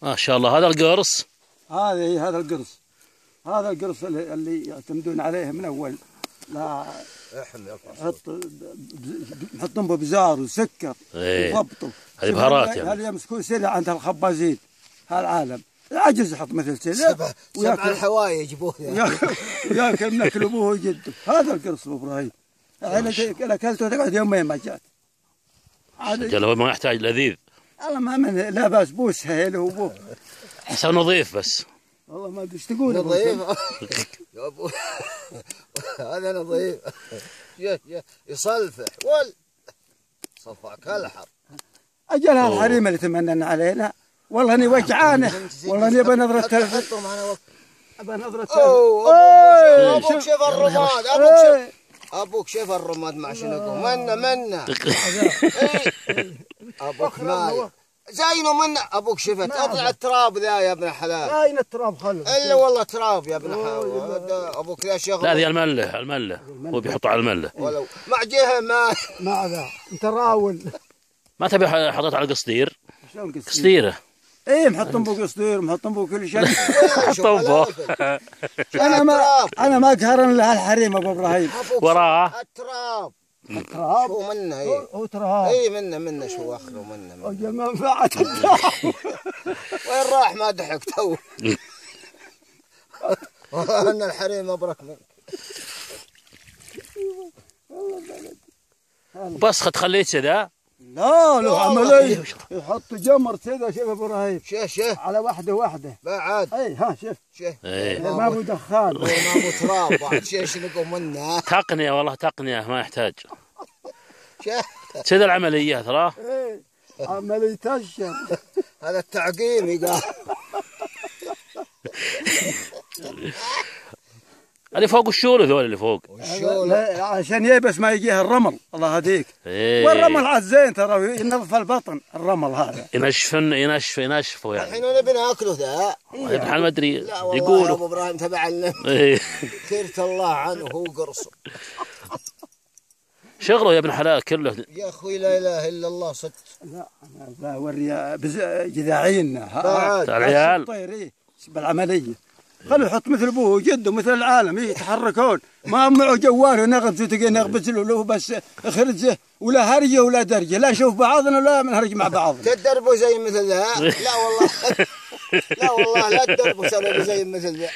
ما شاء الله. هذا القرص. هذا القرص. هذا القرص اللي يعتمدون عليه من اول. لا نحطهم ببزار وسكر وضبطه. هذه بهارات يعني. هذا يمسكون سلع عند الخبازين هالعالم. عجز يحط مثل سلع. سبع الحوايا يجيبوه وياكل من اكل ابوه وجده. هذا القرص ابو ابراهيم. انا اكلته تقعد يومين ما جات. جل هو ما يحتاج لذيذ. والله ما من لا بسبوس هيل وابوه. حسب نظيف بس. والله ما ادري ايش تقول. نظيف يا ابو هذا نظيف. يصلفح صفع كالحر. اجل هالحريم اللي تمنن علينا. والله اني وجعانه. والله اني ابى نظره تلفزيون. ابى نظره تلفزيون. ابوك شاف الرماد. ابوك شاف الرماد مع شنو منا ابوك ماي زينه منا. ابوك شفت اطلع التراب ذا يا ابن الحلال. اين التراب خلف الا والله تراب يا ابن الحلال. ابوك ذا شغل. لا هذه المله هو بيحطها على المله. ولو مع جهه مع ذا انت راول. ما تبي حطيت على قصدير؟ شلون قصديره؟ ايه محطم بو قصدير محطم بو كل شيء. حطم بو. انا ما قهرن له الحريم ابو ابراهيم. وراه التراب. التراب شو منه. هو تراب. اي منه شو اخره منه. اجل منفعه التراب. وين راح ما ضحك تو. والله ان الحريم ابرك منك. بس خليت كذا. لا له عمليه. يحط جمر كذا. شوف ابو ابراهيم. شوف على واحده بعد. اي ها شوف. ما ابو دخان. ما ابو تراب بعد. شو نقول منه. تقنيه والله تقنيه ما يحتاج. شوف كذا العمليه ترى. ايه عمليه الشر. هذا التعقيم يقال. اللي فوق الشول ذول اللي فوق. عشان يبس ما يجيه الرمل. الله هديك. والرمل عاد زين ترى ينظف البطن الرمل هذا. ينشفه يعني. الحين نبي ناكله ذا. الحين ما ادري يقولوا ابو ابراهيم تبع لنا. كرت الله عنه هو قرصه. شغله يا ابن حلال كله. يا اخوي لا اله الا الله صدق. لا انا بوري جذاعينا. العيال. طير بالعمليه. خلوا يحط مثل ابوه وجده مثل العالم يتحركون. ما معه جوال ونغبز وتقي نغبز له بس خرجه ولا هرجه ولا درجه. لا نشوف بعضنا ولا نهرج مع بعض. تدربوا زي مثل ذا. لا والله لا تدربوا زي مثل ذا.